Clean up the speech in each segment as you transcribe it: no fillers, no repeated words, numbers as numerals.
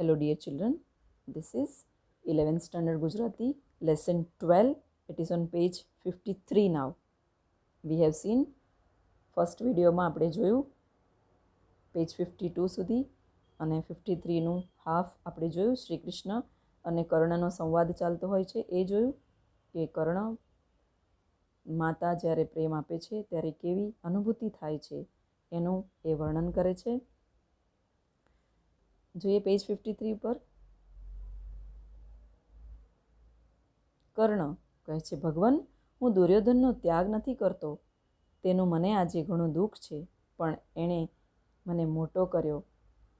Hello dear children, this is 11th standard Gujarati lesson 12. It is on page 53 now. We have seen first video માં આપણે જોયું page 52 સુધી અને 53 નું half આપણે જોયું. શ્રી કૃષ્ણ અને કર્ણનો સંવાદ ચાલતો હોય છે એ જોયું કે કર્ણ માતા જ્યારે પ્રેમ આપે છે ત્યારે કેવી અનુભૂતિ થાય છે એનું એ વર્ણન કરે છે. જોઈએ પેજ 53 પર. કર્ણ કહે છે, ભગવાન, હું દુર્યોધનનો ત્યાગ નથી કરતો. તેનું મને આજે ઘણું દુઃખ છે, પણ એણે મને મોટો કર્યો.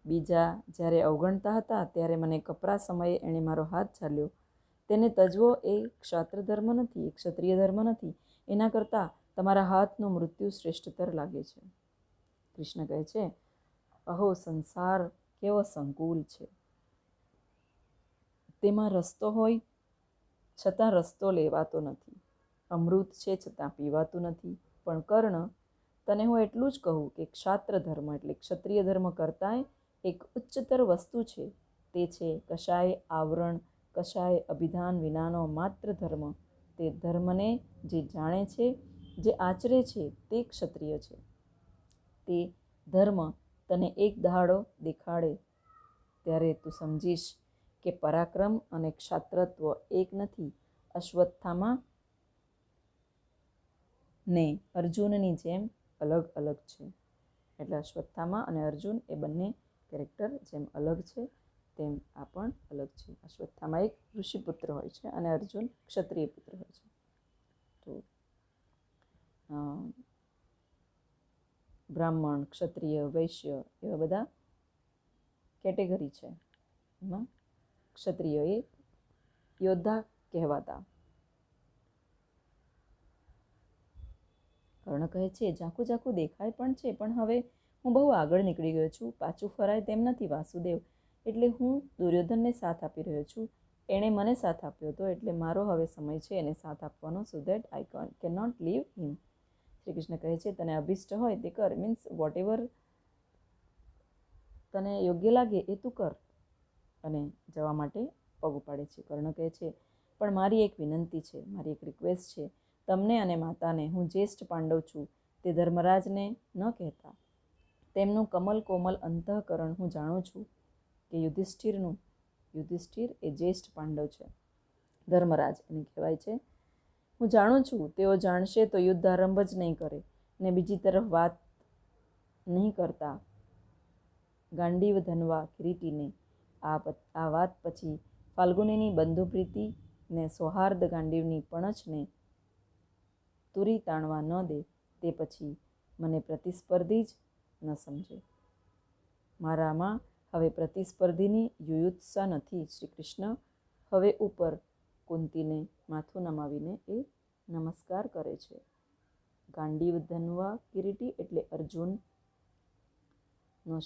બીજા જ્યારે અવગણતા હતા ત્યારે મને કપરા સમયે એણે મારો હાથ ઝાલ્યો. તેને તજવો એ ક્ષાત્ર ધર્મ નથી, એ ક્ષત્રિય ધર્મ નથી. એના કરતાં તમારા હાથનું મૃત્યુ શ્રેષ્ઠતર લાગે છે. કૃષ્ણ કહે છે, અહો સંસાર કેવો સંકુલ છે. તેમાં રસ્તો હોય છતાં રસ્તો લેવાતો નથી. અમૃત છે છતાં પીવાતું નથી. પણ કર્ણ, તને હું એટલું જ કહું કે ક્ષાત્ર ધર્મ એટલે ક્ષત્રિય ધર્મ કરતાંય એક ઉચ્ચતર વસ્તુ છે. તે છે કશાય આવરણ, કશાય અભિધાન વિનાનો માત્ર ધર્મ. તે ધર્મને જે જાણે છે, જે આચરે છે, તે ક્ષત્રિય છે. તે ધર્મ તને એક દહાડો દેખાડે ત્યારે તું સમજીશ કે પરાક્રમ અને ક્ષાત્રત્વ એક નથી. અશ્વત્થામા ને અર્જુનની જેમ અલગ અલગ છે. એટલે અશ્વત્થામા અને અર્જુન એ બંને કેરેક્ટર જેમ અલગ છે તેમ આ પણ અલગ છે. અશ્વત્થામા એક ઋષિપુત્ર હોય છે અને અર્જુન ક્ષત્રિય પુત્ર હોય છે. તો બ્રાહ્મણ, ક્ષત્રિય, વૈશ્ય એવા બધા કેટેગરી છે. એમાં ક્ષત્રિય એ યોદ્ધા કહેવાતા. કર્ણ કહે છે, ઝાખું ઝાખું દેખાય પણ છે, પણ હવે હું બહુ આગળ નીકળી ગયો છું. પાછું ફરાય તેમ નથી વાસુદેવ. એટલે હું દુર્યોધનને સાથ આપી રહ્યો છું. એણે મને સાથ આપ્યો હતો, એટલે મારો હવે સમય છે એને સાથ આપવાનો, so that I can not leave him. Shri Krishna કહે છે, તને અભિષ્ટ હોય તે કર. મીન્સ વોટ એવર તને યોગ્ય લાગે એ તું કર. અને જવા માટે પગ ઉપાડે છે. કર્ણ કહે છે, પણ મારી એક વિનંતી છે, મારી એક રિક્વેસ્ટ છે. તમને અને માતાને હું જ્યેષ્ઠ પાંડવ છું તે ધર્મરાજને ન કહેતા. તેમનું કમલ કોમલ અંતઃકરણ હું જાણું છું કે યુધિષ્ઠિર એ જ્યેષ્ઠ પાંડવ છે. ધર્મરાજ એને કહેવાય છે. હું જાણું છું તેઓ જાણશે તો યુદ્ધ આરંભ જ નહીં કરે. ને બીજી તરફ વાત નહીં કરતા ગાંડીવ ધનવા કિરીટીને આ વાત પછી ફાલ્ગુનીની બંધુપ્રીતિ ને સૌહાર્દ ગાંડીવની પણછને તુરી તાણવા ન દે, તે પછી મને પ્રતિસ્પર્ધી જ ન સમજે. મારામાં હવે પ્રતિસ્પર્ધીની યુયુત્સા નથી. શ્રી કૃષ્ણ હવે ઉપર કુંતીને માથું નમાવીને એ નમસ્કાર કરે છે. ગાંડીવ ધનવા કિરીટી એટલે અર્જુનનો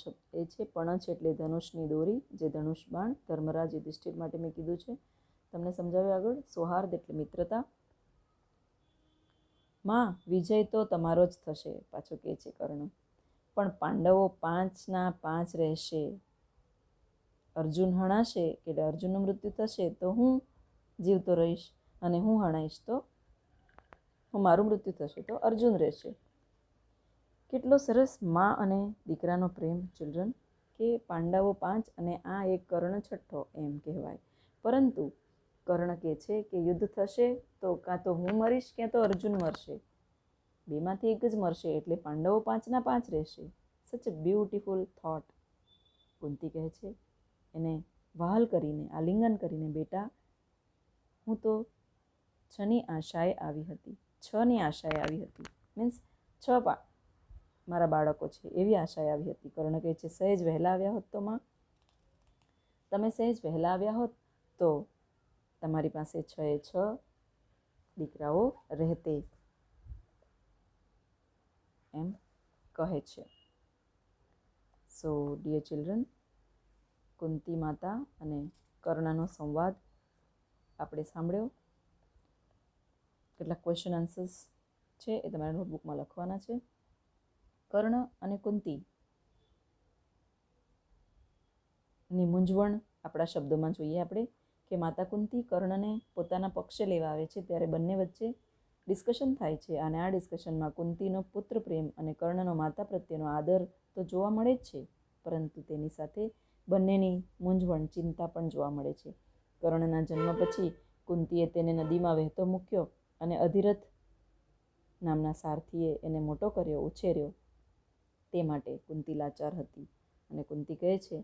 શબ્દ એ છે. પણછ એટલે ધનુષની દોરી, જે ધનુષ બાણ. ધર્મરાજ યુધિષ્ઠિર માટે મેં કીધું છે, તમને સમજાવ્યું આગળ. સૌહાર્દ એટલે મિત્રતા. માં વિજય તો તમારો જ થશે, પાછો કહે છે કર્ણ. પણ પાંડવો 5ના 5 રહેશે. અર્જુન હણાશે એટલે અર્જુનનું મૃત્યુ થશે તો હું જીવતો રહીશ, અને હું હણાઈશ તો મારું મૃત્યુ થશે તો અર્જુન રહેશે. કેટલો સરસ મા અને દીકરાનો પ્રેમ ચિલ્ડ્રન, કે પાંડવો 5 અને આ એક કર્ણ છઠ્ઠો એમ કહેવાય. પરંતુ કર્ણ કહે છે કે યુદ્ધ થશે તો કાં તો હું મરીશ ક્યાં તો અર્જુન મરશે. બેમાંથી એક જ મરશે, એટલે પાંડવો 5ના 5 રહેશે. સચ અ બ્યુટિફુલ થોટ. કુંતી કહે છે એને વહાલ કરીને, આલિંગન કરીને, બેટા, હું તો 6ની આશાએ આવી હતી. 6ની આશાએ આવી હતી. મીન્સ 6 મારા બાળકો છે એવી આશાએ આવી હતી. કર્ણ કહે છે, સહેજ વહેલા આવ્યા હોત તો માં, તમે સહેજ વહેલા આવ્યા હોત તો તમારી પાસે 6એ 6 દીકરાઓ રહેતે, એમ કહે છે. સો ડિયર ચિલ્ડ્રન, કુંતી માતા અને કર્ણનો સંવાદ આપણે સાંભળ્યો. કેટલાક ક્વેશ્ચન આન્સર્સ છે એ તમારા નોટબુકમાં લખવાના છે. કર્ણ અને કુંતી ની મૂંઝવણ આપણા શબ્દોમાં જોઈએ આપણે કે માતા કુંતી કર્ણને પોતાના પક્ષે લેવા આવે છે ત્યારે બંને વચ્ચે ડિસ્કશન થાય છે અને આ ડિસ્કશનમાં કુંતીનો પુત્ર પ્રેમ અને કર્ણનો માતા પ્રત્યેનો આદર તો જોવા મળે જ છે, પરંતુ તેની સાથે બંનેની મૂંઝવણ ચિંતા પણ જોવા મળે છે. કર્ણના જન્મ પછી કુંતીએ તેને નદીમાં વહેતો મૂક્યો અને અધિરથ નામના સારથીએ એને મોટો કર્યો, ઉછેર્યો. તે માટે કુંતી લાચાર હતી અને કુંતી કહે છે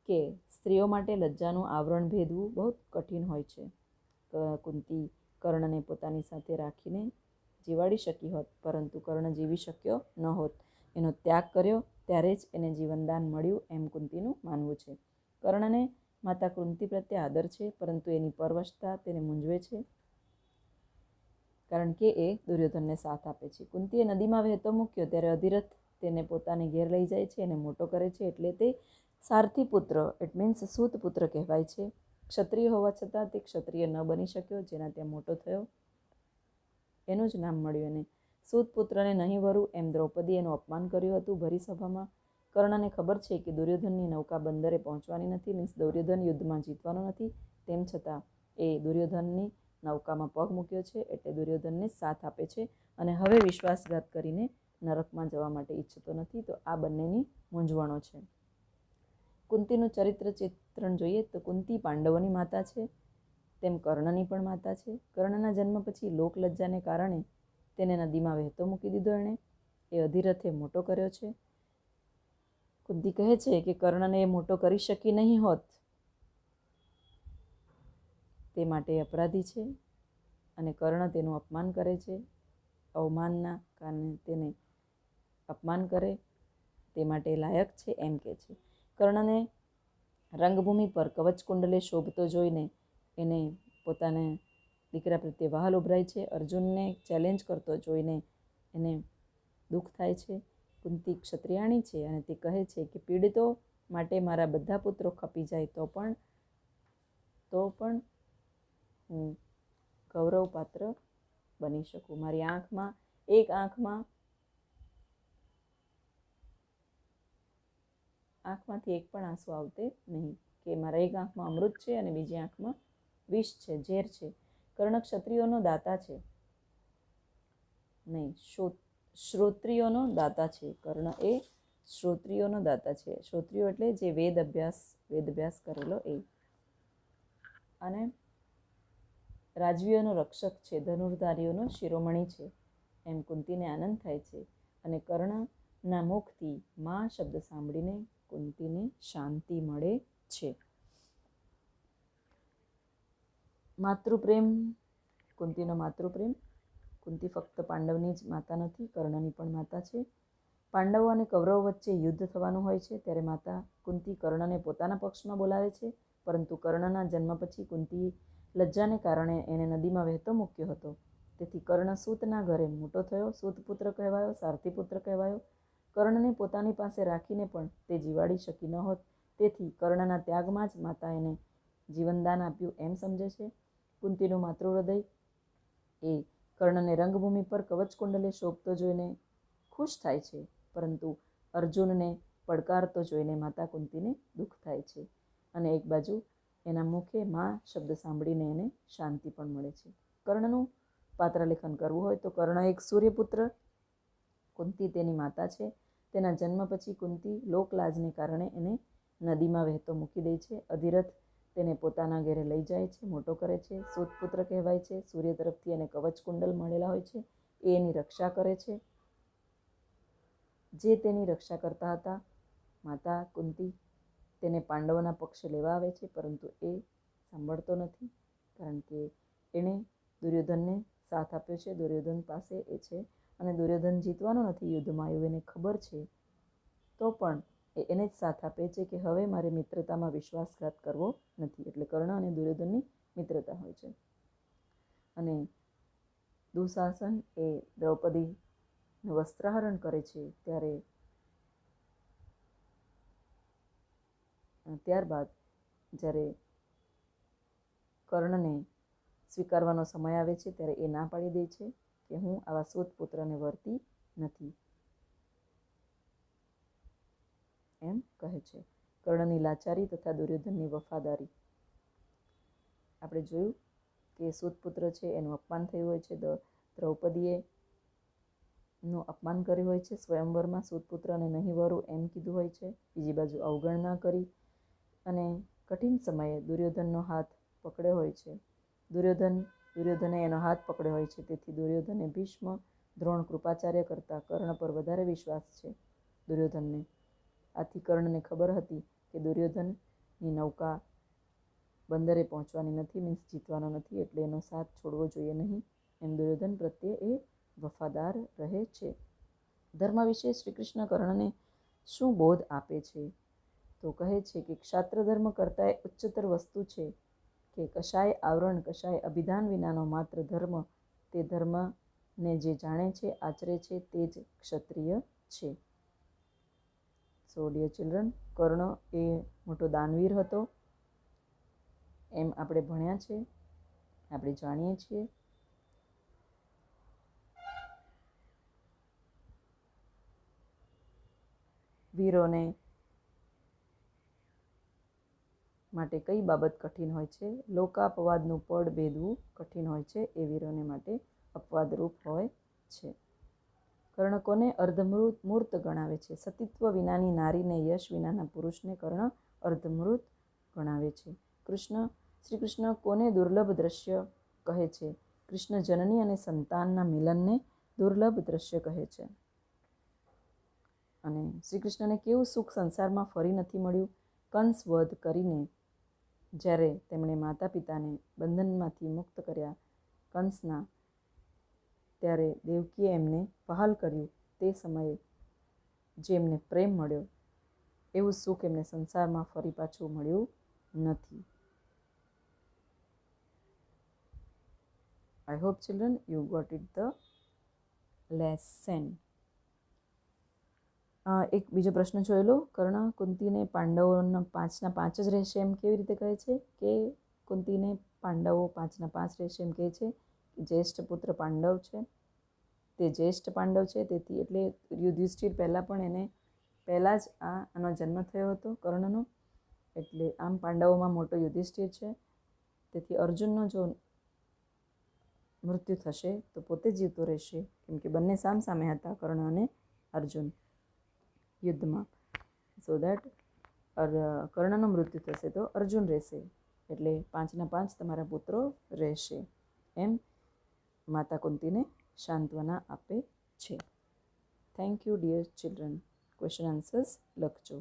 કે સ્ત્રીઓ માટે લજ્જાનું આવરણ ભેદવું બહુ કઠિન હોય છે. કુંતી કર્ણને પોતાની સાથે રાખીને જીવાડી શકી હોત, પરંતુ કર્ણ જીવી શક્યો ન હોત. એનો ત્યાગ કર્યો ત્યારે જ એને જીવનદાન મળ્યું એમ કુંતીનું માનવું છે. કર્ણને માતા કુંતી પ્રત્યે આદર છે, પરંતુ એની પરવશતા તેને મૂંઝવે છે, કારણ કે એ દુર્યોધનને સાથ આપે છે. કુંતીએ નદીમાં વહેતો મૂક્યો ત્યારે અધિરથ તેને પોતાને ઘેર લઈ જાય છે અને મોટો કરે છે, એટલે તે સારથી પુત્ર ઇટ મીન્સ સૂત પુત્ર કહેવાય છે. ક્ષત્રિય હોવા છતાં તે ક્ષત્રિય ન બની શક્યો, જેના ત્યાં મોટો થયો એનું જ નામ મળ્યું એને. સૂત પુત્રને નહીં વરું એમ દ્રૌપદી એનું અપમાન કર્યું હતું ભરી સભામાં. કર્ણને ખબર છે કે દુર્યોધનની નૌકા બંદરે પહોંચવાની નથી, મીન્સ દુર્યોધન યુદ્ધમાં જીતવાનો નથી, તેમ છતાં એ દુર્યોધનની નૌકામાં પગ મૂક્યો છે, એટલે દુર્યોધનને સાથ આપે છે અને હવે વિશ્વાસઘાત કરીને નરકમાં જવા માટે ઈચ્છતો નથી. તો આ બંનેની મૂંઝવણો છે. કુંતીનું ચરિત્ર ચિત્રણ જોઈએ તો કુંતી પાંડવોની માતા છે, તેમ કર્ણની પણ માતા છે. કર્ણના જન્મ પછી લોકલજ્જાને કારણે તેને નદીમાં વહેતો મૂકી દીધો એણે. એ અધિરથે મોટો કર્યો છે. કુંતી કહે છે કે કર્ણને એ મોટો કરી શકી નહીં હોત, તે માટે અપરાધી છે અને કર્ણ તેનું અપમાન કરે છે. અવમાનના કારણે તેને અપમાન કરે તે માટે લાયક છે એમ કહે છે. કર્ણને રંગભૂમિ પર કવચ કુંડલે શોભતો જોઈને એને પોતાને દીકરા પ્રત્યે વહાલ ઉભરાય છે. અર્જુનને ચેલેન્જ કરતો જોઈને એને દુઃખ થાય છે. કુંતી ક્ષત્રિયાણી છે અને તે કહે છે કે પીડિતો માટે મારા બધા પુત્રો ખપી જાય તો પણ હું ગૌરવ પાત્ર બની શકું. મારી આંખમાંથી એક પણ આંસુ આવતે નહીં, કે મારા એક આંખમાં અમૃત છે અને બીજી આંખમાં વિષ છે, ઝેર છે. કર્ણ ક્ષત્રિયોનો દાતા છે, નહીં શ્રોત્રિયોનો દાતા છે. કર્ણ એ શ્રોત્રિયોનો દાતા છે. શ્રોત્રિયો એટલે જે વેદ અભ્યાસ કરેલો એ, અને રાજવીઓનો રક્ષક છે, ધનુર્ધારીઓનો શિરોમણી છે. એમ કુંતીને આનંદ થાય છે અને કર્ણના મુખથી મા શબ્દ સાંભળીને કુંતીને શાંતિ મળે છે. માતૃપ્રેમ, કુંતીનો માતૃપ્રેમ. કુંતી ફક્ત પાંડવની જ માતા નથી, કર્ણની પણ માતા છે. પાંડવો અને કૌરવો વચ્ચે યુદ્ધ થવાનું હોય છે ત્યારે માતા કુંતી કર્ણને પોતાના પક્ષમાં બોલાવે છે, પરંતુ કર્ણના જન્મ પછી કુંતી લજ્જાને કારણે એને નદીમાં વહેતો મૂક્યો હતો. તેથી કર્ણ સૂતના ઘરે મોટો થયો, સૂતપુત્ર કહેવાયો, સારથીપુત્ર કહેવાયો. કર્ણને પોતાની પાસે રાખીને પણ તે જીવાડી શકી ન હોત, તેથી કર્ણના ત્યાગમાં જ માતા એને જીવનદાન આપ્યું એમ સમજે છે. કુંતીનું માતૃહૃદય એ કર્ણને રંગભૂમિ પર કવચ કુંડલે શોભતો જોઈને ખુશ થાય છે, પરંતુ અર્જુનને પડકારતો જોઈને માતા કુંતીને દુઃખ થાય છે અને એક બાજુ એના મુખે મા શબ્દ સાંભળીને એને શાંતિ પણ મળે છે. કર્ણનું પાત્રલેખન કરવું હોય તો કર્ણ એક સૂર્યપુત્ર, કુંતી તેની માતા છે. તેના જન્મ પછી કુંતી લોકલાજને કારણે એને નદીમાં વહેતો મૂકી દે છે. અધિરથ તેને પોતાના ઘરે લઈ જાય છે, મોટો કરે છે. સૂતપુત્ર કહેવાય છે. સૂર્ય તરફથી એને કવચ કુંડલ મળેલા હોય છે, એ એની રક્ષા કરે છે. જે તેની રક્ષા કરતા હતા માતા કુંતી તેને પાંડવોના પક્ષે લેવા આવે છે, પરંતુ એ સાંભળતો નથી, કારણ કે એણે દુર્યોધનને સાથ આપ્યો છે. દુર્યોધન પાસે એ છે અને દુર્યોધન જીતવાનો નથી યુદ્ધમાં એવું એને ખબર છે, તો પણ એ એને જ સાથ આપે છે કે હવે મારે મિત્રતામાં વિશ્વાસઘાત કરવો નથી. એટલે કર્ણ અને દુર્યોધનની મિત્રતા હોય છે. અને દુશાસન એ દ્રૌપદીનું વસ્ત્રાહરણ કરે છે ત્યારબાદ જ્યારે કર્ણને સ્વીકારવાનો સમય આવે છે ત્યારે એ ના પાડી દે છે કે હું આવા સૂત પુત્રને વરતી નથી એમ કહે છે. કર્ણની લાચારી તથા દુર્યોધનની વફાદારી. આપણે જોયું કે સૂતપુત્ર છે એનું અપમાન થયું હોય છે. દ્રૌપદીએ નું અપમાન કર્યું હોય છે સ્વયંવરમાં. સૂતપુત્રને નહીં વરું એમ કીધું હોય છે. બીજી બાજુ અવગણના કરી અને કઠિન સમયે દુર્યોધનનો હાથ પકડ્યો હોય છે. દુર્યોધને એનો હાથ પકડ્યો હોય છે. તેથી દુર્યોધને ભીષ્મ, દ્રોણ, કૃપાચાર્ય કરતાં કર્ણ પર વધારે વિશ્વાસ છે દુર્યોધનને. આથી કર્ણને ખબર હતી કે દુર્યોધનની નૌકા બંદરે પહોંચવાની નથી, મીન્સ જીતવાનો નથી, એટલે એનો સાથ છોડવો જોઈએ નહીં. એમ દુર્યોધન પ્રત્યે એ વફાદાર રહે છે. ધર્મ વિશે શ્રી કૃષ્ણ કર્ણને શું બોધ આપે છે? તો કહે છે કે ક્ષાત્ર ધર્મ કરતાં ઉચ્ચતર વસ્તુ છે કે કશાય આવરણ, કશાય અભિધાન વિનાનો માત્ર ધર્મ. તે ધર્મને જે જાણે છે, આચરે છે, તે જ ક્ષત્રિય છે. સો ડિયર ચિલ્ડ્રન, કર્ણ એ મોટો દાનવીર હતો એમ આપણે ભણ્યા છે, આપણે જાણીએ છીએ. વીરોને માટે કઈ બાબત કઠિન હોય છે? લોકાપવાદનું પડ ભેદવું કઠિન હોય છે. એ વીરોને માટે અપવાદરૂપ હોય છે. કર્ણ કોને અર્ધમૂર્ત ગણાવે છે? સતીત્વ વિનાની નારીને, યશ વિનાના પુરુષને કર્ણ અર્ધમૂર્ત ગણાવે છે. શ્રી કૃષ્ણ કોને દુર્લભ દ્રશ્ય કહે છે? કૃષ્ણ જનની અને સંતાનના મિલનને દુર્લભ દ્રશ્ય કહે છે. અને શ્રી કૃષ્ણને કેવું સુખ સંસારમાં ફરી નથી મળ્યું? કંસ વધ કરીને જ્યારે તેમણે માતા પિતાને બંધનમાંથી મુક્ત કર્યા કંસના, ત્યારે દેવકીએ એમને વહાલ કર્યું. તે સમયે જે એમને પ્રેમ મળ્યો એવું સુખ એમને સંસારમાં ફરી પાછું મળ્યું નથી. I hope children you got it the lesson. એક બીજો પ્રશ્ન જોઈ લો. કર્ણ કુંતીને પાંડવોના 5ના 5 જ રહેશે એમ કેવી રીતે કહે છે? કે કુંતીને પાંડવો 5ના 5 રહેશે એમ કહે છે. જ્યેષ્ઠ પુત્ર પાંડવ છે, તે જ્યેષ્ઠ પાંડવ છે. તેથી એટલે યુધિષ્ઠિર પહેલાં જ આનો જન્મ થયો હતો કર્ણનો. એટલે આમ પાંડવોમાં મોટો યુધિષ્ઠિર છે. તેથી અર્જુનનો જો મૃત્યુ થશે તો પોતે જીવતો રહેશે, કેમ કે બંને સામસામે હતા, કર્ણ અને અર્જુન, યુદ્ધમાં. સો દેટ કર્ણનું મૃત્યુ થશે તો અર્જુન રહેશે. એટલે 5ના 5 તમારા પુત્રો રહેશે એમ માતા કુંતીને સાંત્વના આપે છે. Thank you dear children. Question answers લખજો.